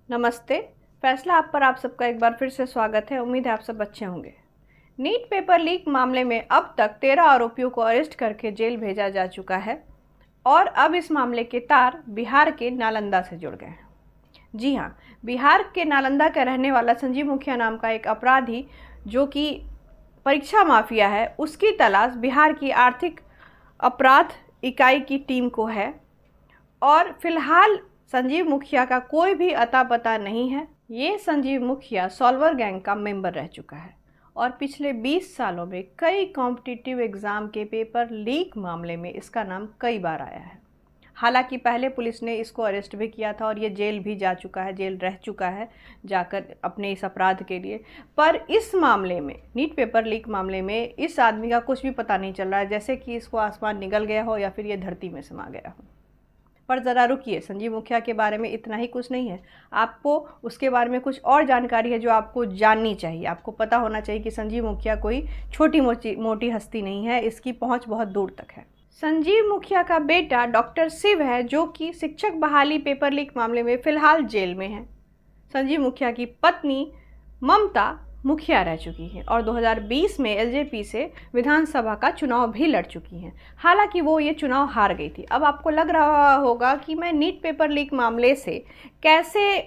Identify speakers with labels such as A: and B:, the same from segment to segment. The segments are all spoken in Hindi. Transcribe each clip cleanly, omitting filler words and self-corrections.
A: नमस्ते। फैसला आप पर आप सबका एक बार फिर से स्वागत है। उम्मीद है आप सब अच्छे होंगे। नीट पेपर लीक मामले में अब तक 13 आरोपियों को अरेस्ट करके जेल भेजा जा चुका है और अब इस मामले के तार बिहार के नालंदा से जुड़ गए हैं। जी हाँ, बिहार के नालंदा का रहने वाला संजीव मुखिया नाम का एक अपराधी जो कि परीक्षा माफिया है, उसकी तलाश बिहार की आर्थिक अपराध इकाई की टीम को है और फिलहाल संजीव मुखिया का कोई भी अता पता नहीं है। ये संजीव मुखिया सॉल्वर गैंग का मेंबर रह चुका है और पिछले 20 सालों में कई कॉम्पिटिटिव एग्ज़ाम के पेपर लीक मामले में इसका नाम कई बार आया है। हालांकि पहले पुलिस ने इसको अरेस्ट भी किया था और ये जेल भी जा चुका है, जेल रह चुका है जाकर अपने इस अपराध के लिए। पर इस मामले में, नीट पेपर लीक मामले में, इस आदमी का कुछ भी पता नहीं चल रहा है, जैसे कि इसको आसमान निगल गया हो या फिर ये धरती में समा गया हो। पर ज़रा रुकिए, संजीव मुखिया के बारे में इतना ही कुछ नहीं है, आपको उसके बारे में कुछ और जानकारी है जो आपको जाननी चाहिए। आपको पता होना चाहिए कि संजीव मुखिया कोई छोटी मोटी हस्ती नहीं है, इसकी पहुंच बहुत दूर तक है। संजीव मुखिया का बेटा डॉक्टर शिव है जो कि शिक्षक बहाली पेपर लीक मामले में फ़िलहाल जेल में है। संजीव मुखिया की पत्नी ममता मुखिया रह चुकी हैं और 2020 में एलजेपी से विधानसभा का चुनाव भी लड़ चुकी हैं। हालांकि वो ये चुनाव हार गई थी। अब आपको लग रहा होगा कि मैं नीट पेपर लीक मामले से कैसे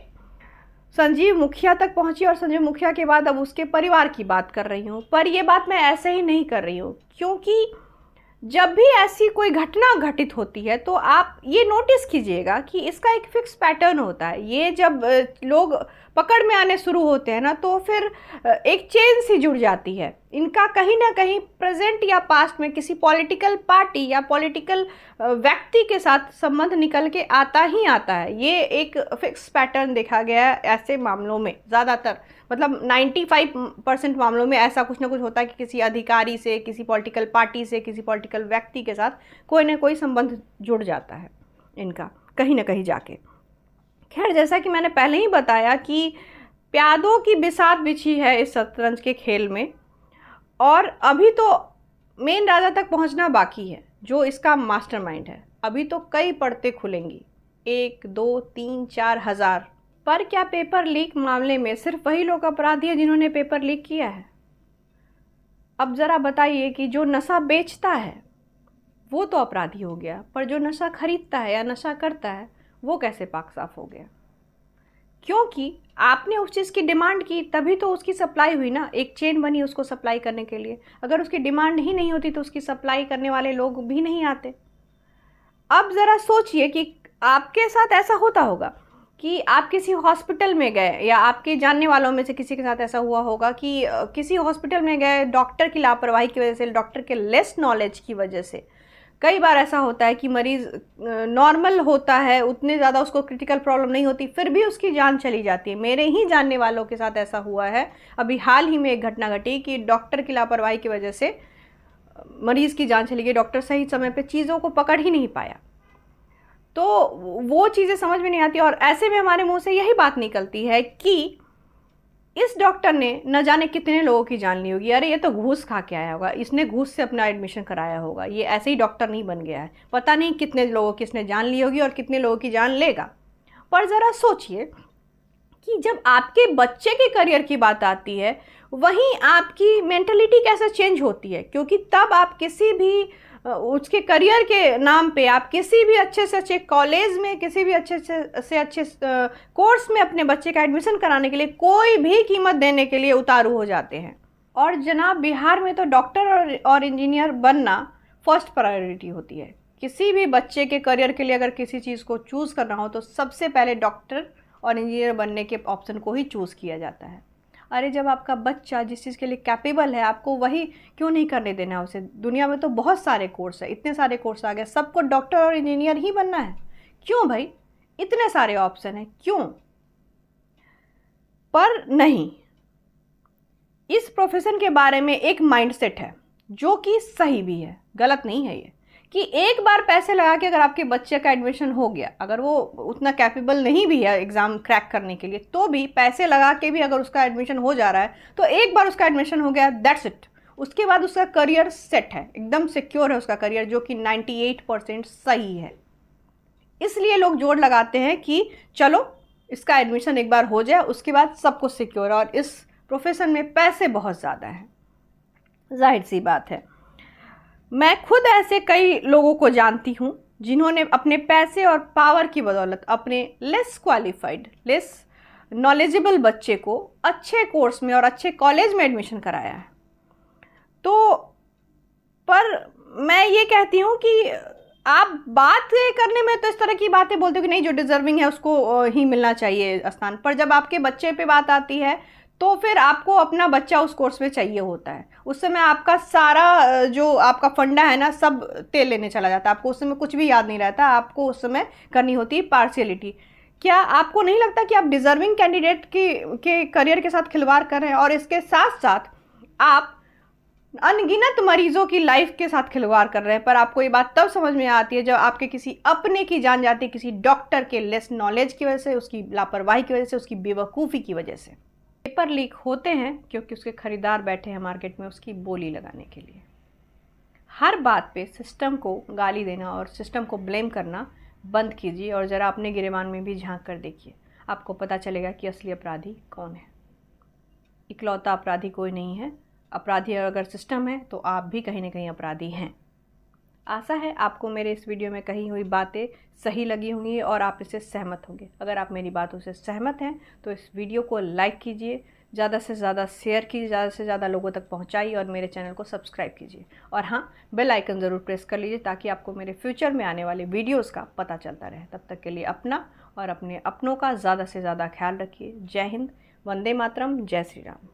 A: संजीव मुखिया तक पहुंची और संजीव मुखिया के बाद अब उसके परिवार की बात कर रही हूँ, पर यह बात मैं ऐसे ही नहीं कर रही हूँ, क्योंकि जब भी ऐसी कोई घटना घटित होती है तो आप ये नोटिस कीजिएगा कि इसका एक फिक्स पैटर्न होता है। ये जब लोग पकड़ में आने शुरू होते हैं ना, तो फिर एक चेन सी जुड़ जाती है। इनका कहीं ना कहीं प्रेजेंट या पास्ट में किसी पॉलिटिकल पार्टी या पॉलिटिकल व्यक्ति के साथ संबंध निकल के आता ही आता है। ये एक फिक्स पैटर्न देखा गया है ऐसे मामलों में। ज़्यादातर मतलब 95% मामलों में ऐसा कुछ ना कुछ होता है कि किसी अधिकारी से, किसी पॉलिटिकल पार्टी से, किसी पॉलिटिकल व्यक्ति के साथ कोई ना कोई संबंध जुड़ जाता है इनका कहीं ना कहीं जाके। खैर, जैसा कि मैंने पहले ही बताया कि प्यादों की बिसात बिछी है इस शतरंज के खेल में और अभी तो मेन राजा तक पहुंचना बाकी है जो इसका मास्टरमाइंड है। अभी तो कई परतें खुलेंगी, 1, 2, 3, 4 हज़ार। पर क्या पेपर लीक मामले में सिर्फ वही लोग अपराधी हैं जिन्होंने पेपर लीक किया है? अब ज़रा बताइए कि जो नशा बेचता है वो तो अपराधी हो गया, पर जो नशा खरीदता है या नशा करता है वो कैसे पाक साफ हो गया? क्योंकि आपने उस चीज़ की डिमांड की, तभी तो उसकी सप्लाई हुई ना। एक चेन बनी उसको सप्लाई करने के लिए। अगर उसकी डिमांड ही नहीं होती तो उसकी सप्लाई करने वाले लोग भी नहीं आते। अब ज़रा सोचिए कि आपके साथ ऐसा होता होगा कि आप किसी हॉस्पिटल में गए या आपके जानने वालों में से किसी के साथ ऐसा हुआ होगा कि किसी हॉस्पिटल में गए, डॉक्टर की लापरवाही की वजह से, डॉक्टर के लेस नॉलेज की वजह से कई बार ऐसा होता है कि मरीज़ नॉर्मल होता है, उतने ज़्यादा उसको क्रिटिकल प्रॉब्लम नहीं होती, फिर भी उसकी जान चली जाती है। मेरे ही जानने वालों के साथ ऐसा हुआ है। अभी हाल ही में एक घटना घटी कि डॉक्टर की लापरवाही की वजह से मरीज़ की जान चली गई। डॉक्टर सही समय पे चीज़ों को पकड़ ही नहीं पाया। तो वो चीज़ें समझ में नहीं आती और ऐसे में हमारे मुंह से यही बात निकलती है कि इस डॉक्टर ने न जाने कितने लोगों की जान ली होगी। अरे ये तो घूस खा के आया होगा, इसने घूस से अपना एडमिशन कराया होगा, ये ऐसे ही डॉक्टर नहीं बन गया है। पता नहीं कितने लोगों की इसने जान ली होगी और कितने लोगों की जान लेगा। पर ज़रा सोचिए कि जब आपके बच्चे के करियर की बात आती है, वहीं आपकी मेंटलिटी कैसे चेंज होती है, क्योंकि तब आप किसी भी उसके करियर के नाम पे आप किसी भी अच्छे से अच्छे कॉलेज में, किसी भी अच्छे से अच्छे कोर्स में अपने बच्चे का एडमिशन कराने के लिए कोई भी कीमत देने के लिए उतारू हो जाते हैं। और जनाब, बिहार में तो डॉक्टर और इंजीनियर बनना फर्स्ट प्रायोरिटी होती है। किसी भी बच्चे के करियर के लिए अगर किसी चीज़ को चूज़ करना हो तो सबसे पहले डॉक्टर और इंजीनियर बनने के ऑप्शन को ही चूज़ किया जाता है। अरे जब आपका बच्चा जिस चीज़ के लिए कैपेबल है, आपको वही क्यों नहीं करने देना है उसे? दुनिया में तो बहुत सारे कोर्स है, इतने सारे कोर्स आ गए, सबको डॉक्टर और इंजीनियर ही बनना है? क्यों भाई, इतने सारे ऑप्शन हैं, क्यों? पर नहीं, इस प्रोफेशन के बारे में एक माइंडसेट है जो कि सही भी है, गलत नहीं है ये, कि एक बार पैसे लगा के अगर आपके बच्चे का एडमिशन हो गया, अगर वो उतना कैपेबल नहीं भी है एग्ज़ाम क्रैक करने के लिए, तो भी पैसे लगा के भी अगर उसका एडमिशन हो जा रहा है तो एक बार उसका एडमिशन हो गया, दैट्स इट। उसके बाद उसका करियर सेट है, एकदम सिक्योर है उसका करियर, जो कि 98% सही है। इसलिए लोग जोर लगाते हैं कि चलो इसका एडमिशन एक बार हो जाए उसके बाद सब कुछ सिक्योर है। और इस प्रोफेशन में पैसे बहुत ज़्यादा हैं, जाहिर सी बात है। मैं खुद ऐसे कई लोगों को जानती हूँ जिन्होंने अपने पैसे और पावर की बदौलत अपने लेस क्वालिफाइड, लेस नॉलेजेबल बच्चे को अच्छे कोर्स में और अच्छे कॉलेज में एडमिशन कराया है। तो पर मैं ये कहती हूँ कि आप बात करने में तो इस तरह की बातें बोलते हो कि नहीं, जो डिज़र्विंग है उसको ही मिलना चाहिए स्थान, पर जब आपके बच्चे पे बात आती है तो फिर आपको अपना बच्चा उस कोर्स में चाहिए होता है। उस समय आपका सारा जो आपका फंडा है ना, सब तेल लेने चला जाता है। आपको उस समय कुछ भी याद नहीं रहता, आपको उस समय करनी होती है पार्शियलिटी। क्या आपको नहीं लगता कि आप डिज़र्विंग कैंडिडेट के करियर के साथ खिलवाड़ कर रहे हैं, और इसके साथ साथ आप अनगिनत मरीजों की लाइफ के साथ खिलवाड़ कर रहे हैं? पर आपको ये बात तब समझ में आती है जब आपके किसी अपने की जान जाती है, किसी डॉक्टर के लेस नॉलेज की वजह से, उसकी लापरवाही की वजह से, उसकी बेवकूफ़ी की वजह से। पेपर लीक होते हैं क्योंकि उसके खरीदार बैठे हैं मार्केट में उसकी बोली लगाने के लिए। हर बात पे सिस्टम को गाली देना और सिस्टम को ब्लेम करना बंद कीजिए, और ज़रा अपने गिरेबान में भी झांक कर देखिए, आपको पता चलेगा कि असली अपराधी कौन है। इकलौता अपराधी कोई नहीं है। अपराधी अगर सिस्टम है तो आप भी कहीं ना कहीं अपराधी हैं। आशा है आपको मेरे इस वीडियो में कही हुई बातें सही लगी होंगी और आप इससे सहमत होंगे। अगर आप मेरी बातों से सहमत हैं तो इस वीडियो को लाइक कीजिए, ज़्यादा से ज़्यादा शेयर कीजिए, ज़्यादा से ज़्यादा लोगों तक पहुंचाइए, और मेरे चैनल को सब्सक्राइब कीजिए। और हाँ, बेल आइकन ज़रूर प्रेस कर लीजिए ताकि आपको मेरे फ्यूचर में आने वाले वीडियोज़ का पता चलता रहे। तब तक के लिए अपना और अपने अपनों का ज़्यादा से ज़्यादा ख्याल रखिए। जय हिंद, वंदे मातरम, जय श्री राम।